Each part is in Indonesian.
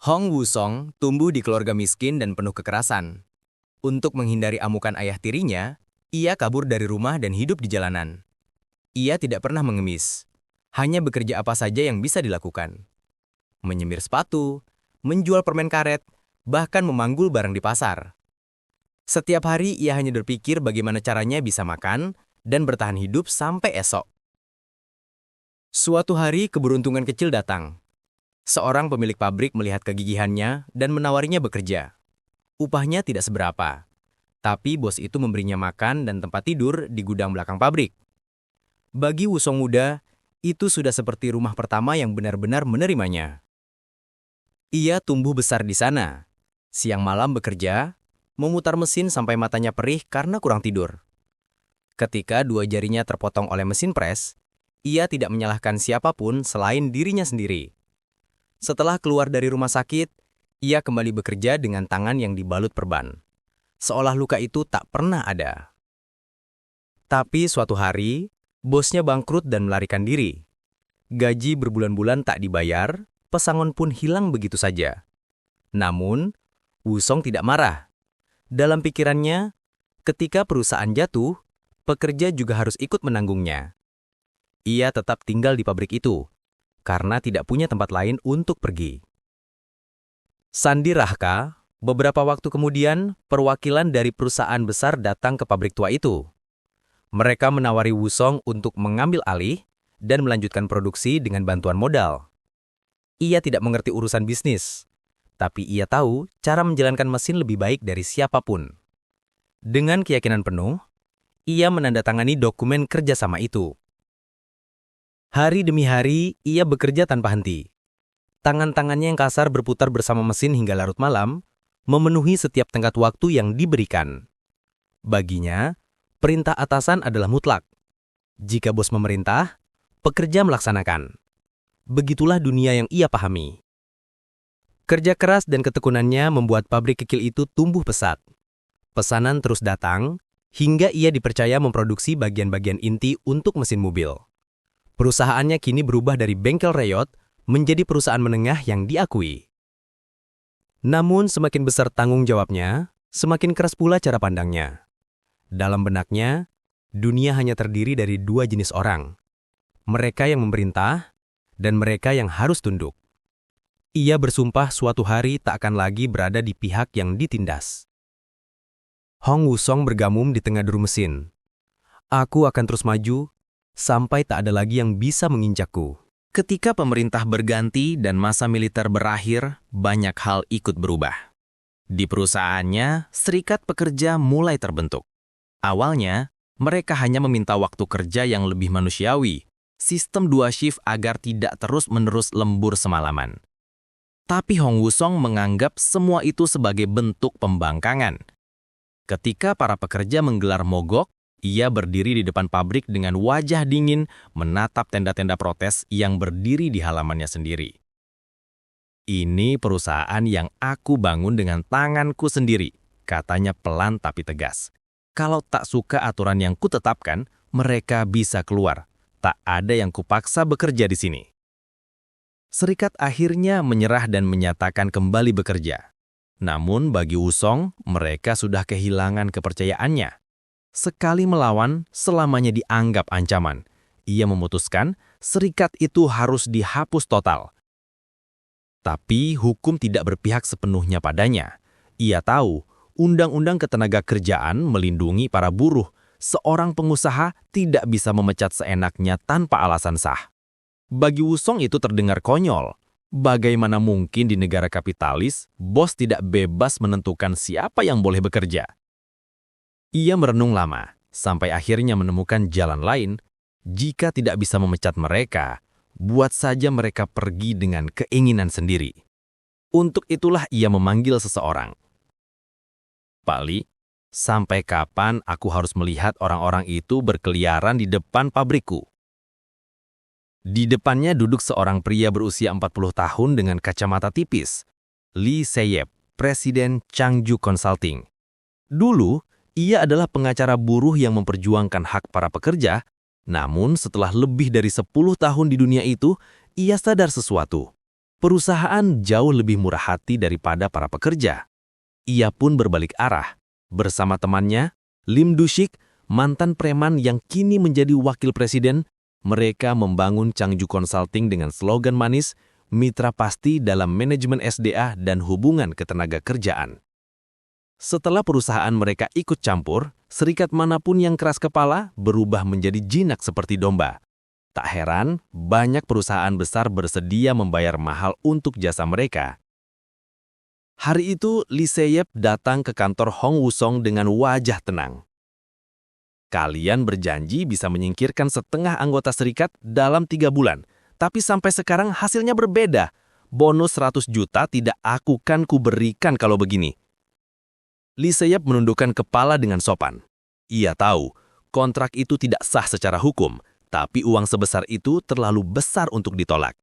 Hong Wusong tumbuh di keluarga miskin dan penuh kekerasan. Untuk menghindari amukan ayah tirinya, ia kabur dari rumah dan hidup di jalanan. Ia tidak pernah mengemis, hanya bekerja apa saja yang bisa dilakukan. Menyemir sepatu, menjual permen karet, bahkan memanggul barang di pasar. Setiap hari ia hanya berpikir bagaimana caranya bisa makan dan bertahan hidup sampai esok. Suatu hari keberuntungan kecil datang. Seorang pemilik pabrik melihat kegigihannya dan menawarinya bekerja. Upahnya tidak seberapa, tapi bos itu memberinya makan dan tempat tidur di gudang belakang pabrik. Bagi Wusong muda, itu sudah seperti rumah pertama yang benar-benar menerimanya. Ia tumbuh besar di sana. Siang malam bekerja, memutar mesin sampai matanya perih karena kurang tidur. Ketika dua jarinya terpotong oleh mesin pres, ia tidak menyalahkan siapapun selain dirinya sendiri. Setelah keluar dari rumah sakit, ia kembali bekerja dengan tangan yang dibalut perban. Seolah luka itu tak pernah ada. Tapi suatu hari, bosnya bangkrut dan melarikan diri. Gaji berbulan-bulan tak dibayar, pesangon pun hilang begitu saja. Namun, Wusong tidak marah. Dalam pikirannya, ketika perusahaan jatuh, pekerja juga harus ikut menanggungnya. Ia tetap tinggal di pabrik itu, karena tidak punya tempat lain untuk pergi. Sandi Rahka, beberapa waktu kemudian, perwakilan dari perusahaan besar datang ke pabrik tua itu. Mereka menawari Wusong untuk mengambil alih dan melanjutkan produksi dengan bantuan modal. Ia tidak mengerti urusan bisnis, tapi ia tahu cara menjalankan mesin lebih baik dari siapapun. Dengan keyakinan penuh, ia menandatangani dokumen kerjasama itu. Hari demi hari, ia bekerja tanpa henti. Tangan-tangannya yang kasar berputar bersama mesin hingga larut malam, memenuhi setiap tenggat waktu yang diberikan. Baginya, perintah atasan adalah mutlak. Jika bos memerintah, pekerja melaksanakan. Begitulah dunia yang ia pahami. Kerja keras dan ketekunannya membuat pabrik kecil itu tumbuh pesat. Pesanan terus datang, hingga ia dipercaya memproduksi bagian-bagian inti untuk mesin mobil. Perusahaannya kini berubah dari bengkel reyot menjadi perusahaan menengah yang diakui. Namun semakin besar tanggung jawabnya, semakin keras pula cara pandangnya. Dalam benaknya, dunia hanya terdiri dari dua jenis orang. Mereka yang memerintah dan mereka yang harus tunduk. Ia bersumpah suatu hari tak akan lagi berada di pihak yang ditindas. Hong Wusong bergamum di tengah deru mesin. Aku akan terus maju sampai tak ada lagi yang bisa menginjakku. Ketika pemerintah berganti dan masa militer berakhir, banyak hal ikut berubah. Di perusahaannya, serikat pekerja mulai terbentuk. Awalnya, mereka hanya meminta waktu kerja yang lebih manusiawi, sistem 2 shift agar tidak terus-menerus lembur semalaman. Tapi Hong Wusong menganggap semua itu sebagai bentuk pembangkangan. Ketika para pekerja menggelar mogok, ia berdiri di depan pabrik dengan wajah dingin menatap tenda-tenda protes yang berdiri di halamannya sendiri. Ini perusahaan yang aku bangun dengan tanganku sendiri, katanya pelan tapi tegas. Kalau tak suka aturan yang kutetapkan, mereka bisa keluar. Tak ada yang kupaksa bekerja di sini. Serikat akhirnya menyerah dan menyatakan kembali bekerja. Namun bagi Wusong, mereka sudah kehilangan kepercayaannya. Sekali melawan, selamanya dianggap ancaman. Ia memutuskan serikat itu harus dihapus total. Tapi hukum tidak berpihak sepenuhnya padanya. Ia tahu, undang-undang ketenagakerjaan melindungi para buruh. Seorang pengusaha tidak bisa memecat seenaknya tanpa alasan sah. Bagi Wusong itu terdengar konyol. Bagaimana mungkin di negara kapitalis, bos tidak bebas menentukan siapa yang boleh bekerja? Ia merenung lama, sampai akhirnya menemukan jalan lain. Jika tidak bisa memecat mereka, buat saja mereka pergi dengan keinginan sendiri. Untuk itulah ia memanggil seseorang. Pak Li, sampai kapan aku harus melihat orang-orang itu berkeliaran di depan pabrikku? Di depannya duduk seorang pria berusia 40 tahun dengan kacamata tipis. Lee Seyep, Presiden Changju Consulting. Dulu, ia adalah pengacara buruh yang memperjuangkan hak para pekerja, namun setelah lebih dari 10 tahun di dunia itu, ia sadar sesuatu. Perusahaan jauh lebih murah hati daripada para pekerja. Ia pun berbalik arah. Bersama temannya, Lim Dushik, mantan preman yang kini menjadi wakil presiden, mereka membangun Changju Consulting dengan slogan manis, mitra pasti dalam manajemen SDA dan hubungan ketenaga kerjaan. Setelah perusahaan mereka ikut campur, serikat manapun yang keras kepala berubah menjadi jinak seperti domba. Tak heran, banyak perusahaan besar bersedia membayar mahal untuk jasa mereka. Hari itu, Lee Se-yep datang ke kantor Hong Woo-song dengan wajah tenang. Kalian berjanji bisa menyingkirkan setengah anggota serikat dalam 3 bulan, tapi sampai sekarang hasilnya berbeda. Bonus 100 juta tidak akan kuberikan kalau begini. Lee Se-yep menundukkan kepala dengan sopan. Ia tahu, kontrak itu tidak sah secara hukum, tapi uang sebesar itu terlalu besar untuk ditolak.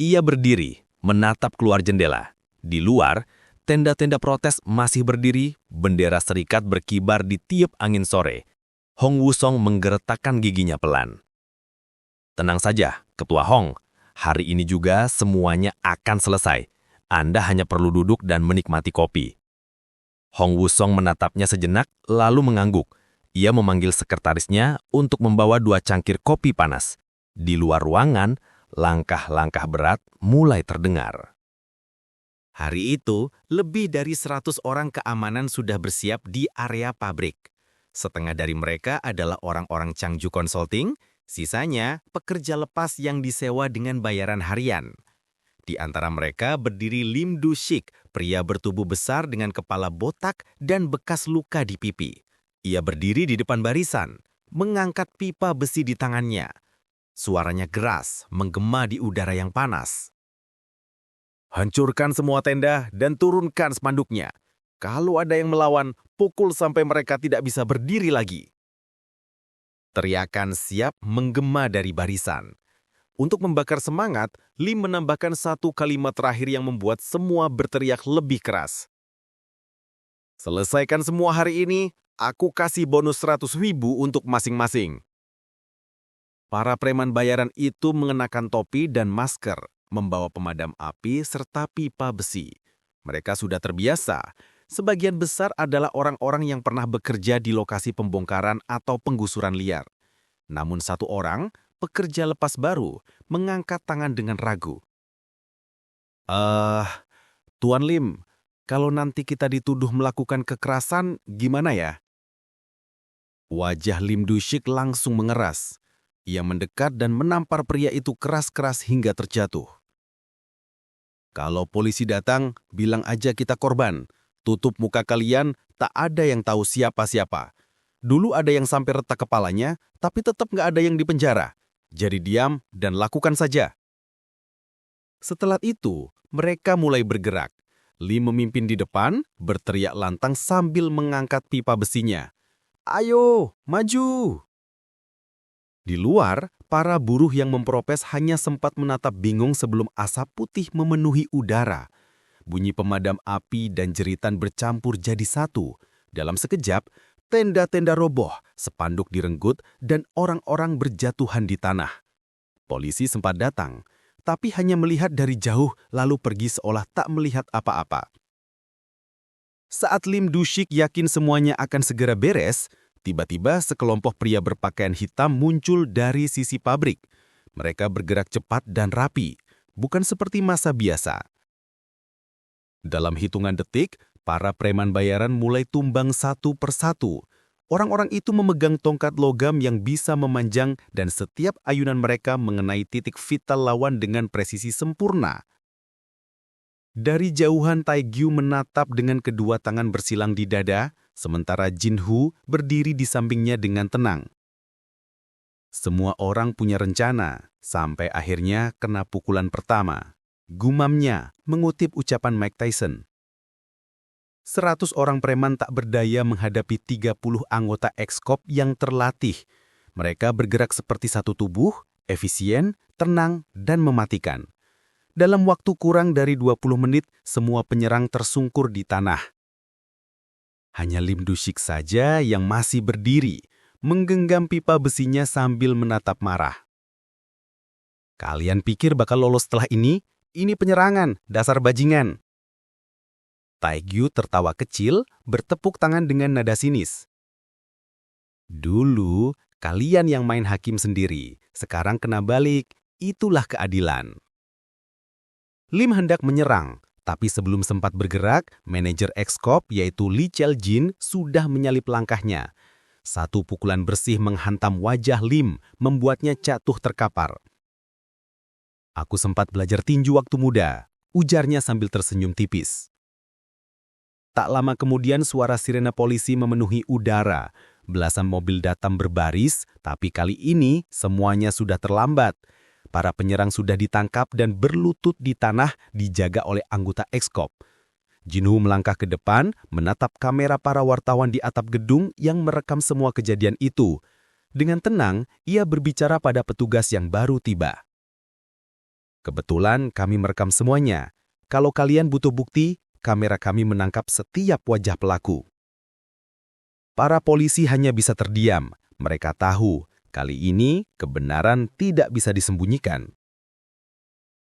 Ia berdiri, menatap keluar jendela. Di luar, tenda-tenda protes masih berdiri, bendera serikat berkibar di tiup angin sore. Hong Woo-song menggeretakkan giginya pelan. Tenang saja, Ketua Hong. Hari ini juga semuanya akan selesai. Anda hanya perlu duduk dan menikmati kopi. Hong Woo-song menatapnya sejenak, lalu mengangguk. Ia memanggil sekretarisnya untuk membawa 2 cangkir kopi panas. Di luar ruangan, langkah-langkah berat mulai terdengar. Hari itu, lebih dari 100 orang keamanan sudah bersiap di area pabrik. Setengah dari mereka adalah orang-orang Changju Consulting, sisanya pekerja lepas yang disewa dengan bayaran harian. Di antara mereka berdiri Lim Dushik, pria bertubuh besar dengan kepala botak dan bekas luka di pipi. Ia berdiri di depan barisan, mengangkat pipa besi di tangannya. Suaranya keras, menggema di udara yang panas. Hancurkan semua tenda dan turunkan spanduknya. Kalau ada yang melawan, pukul sampai mereka tidak bisa berdiri lagi. Teriakan siap menggema dari barisan. Untuk membakar semangat, Lim menambahkan 1 kalimat terakhir yang membuat semua berteriak lebih keras. Selesaikan semua hari ini, aku kasih bonus 100.000 untuk masing-masing. Para preman bayaran itu mengenakan topi dan masker, membawa pemadam api serta pipa besi. Mereka sudah terbiasa. Sebagian besar adalah orang-orang yang pernah bekerja di lokasi pembongkaran atau penggusuran liar. Namun 1 orang, pekerja lepas baru, mengangkat tangan dengan ragu. Tuan Lim, kalau nanti kita dituduh melakukan kekerasan, gimana ya? Wajah Lim Dushik langsung mengeras. Ia mendekat dan menampar pria itu keras-keras hingga terjatuh. Kalau polisi datang, bilang aja kita korban. Tutup muka kalian, tak ada yang tahu siapa-siapa. Dulu ada yang sampai retak kepalanya, tapi tetap nggak ada yang dipenjara. Jadi diam dan lakukan saja. Setelah itu, mereka mulai bergerak. Lim memimpin di depan, berteriak lantang sambil mengangkat pipa besinya. Ayo, maju! Di luar, para buruh yang memprotes hanya sempat menatap bingung sebelum asap putih memenuhi udara. Bunyi pemadam api dan jeritan bercampur jadi satu. Dalam sekejap, tenda-tenda roboh, spanduk direnggut, dan orang-orang berjatuhan di tanah. Polisi sempat datang, tapi hanya melihat dari jauh lalu pergi seolah tak melihat apa-apa. Saat Lim Dushik yakin semuanya akan segera beres, tiba-tiba sekelompok pria berpakaian hitam muncul dari sisi pabrik. Mereka bergerak cepat dan rapi, bukan seperti massa biasa. Dalam hitungan detik, para preman bayaran mulai tumbang satu persatu. Orang-orang itu memegang tongkat logam yang bisa memanjang dan setiap ayunan mereka mengenai titik vital lawan dengan presisi sempurna. Dari jauhan Taegyu menatap dengan kedua tangan bersilang di dada, sementara Jinhu berdiri di sampingnya dengan tenang. Semua orang punya rencana, sampai akhirnya kena pukulan pertama. Gumamnya mengutip ucapan Mike Tyson. 100 orang preman tak berdaya menghadapi 30 anggota ekskop yang terlatih. Mereka bergerak seperti satu tubuh, efisien, tenang, dan mematikan. Dalam waktu kurang dari 20 menit, semua penyerang tersungkur di tanah. Hanya Lim Dushik saja yang masih berdiri, menggenggam pipa besinya sambil menatap marah. Kalian pikir bakal lolos setelah ini? Ini penyerangan, dasar bajingan. Taegyu tertawa kecil, bertepuk tangan dengan nada sinis. Dulu, kalian yang main hakim sendiri, sekarang kena balik. Itulah keadilan. Lim hendak menyerang, tapi sebelum sempat bergerak, manajer X-Corp yaitu Lee Chel-jin sudah menyalip langkahnya. Satu pukulan bersih menghantam wajah Lim, membuatnya jatuh terkapar. Aku sempat belajar tinju waktu muda, ujarnya sambil tersenyum tipis. Tak lama kemudian suara sirena polisi memenuhi udara. Belasan mobil datang berbaris, tapi kali ini semuanya sudah terlambat. Para penyerang sudah ditangkap dan berlutut di tanah dijaga oleh anggota X-Corp. Jinwoo melangkah ke depan, menatap kamera para wartawan di atap gedung yang merekam semua kejadian itu. Dengan tenang, ia berbicara pada petugas yang baru tiba. Kebetulan kami merekam semuanya. Kalau kalian butuh bukti, kamera kami menangkap setiap wajah pelaku. Para polisi hanya bisa terdiam. Mereka tahu, kali ini kebenaran tidak bisa disembunyikan.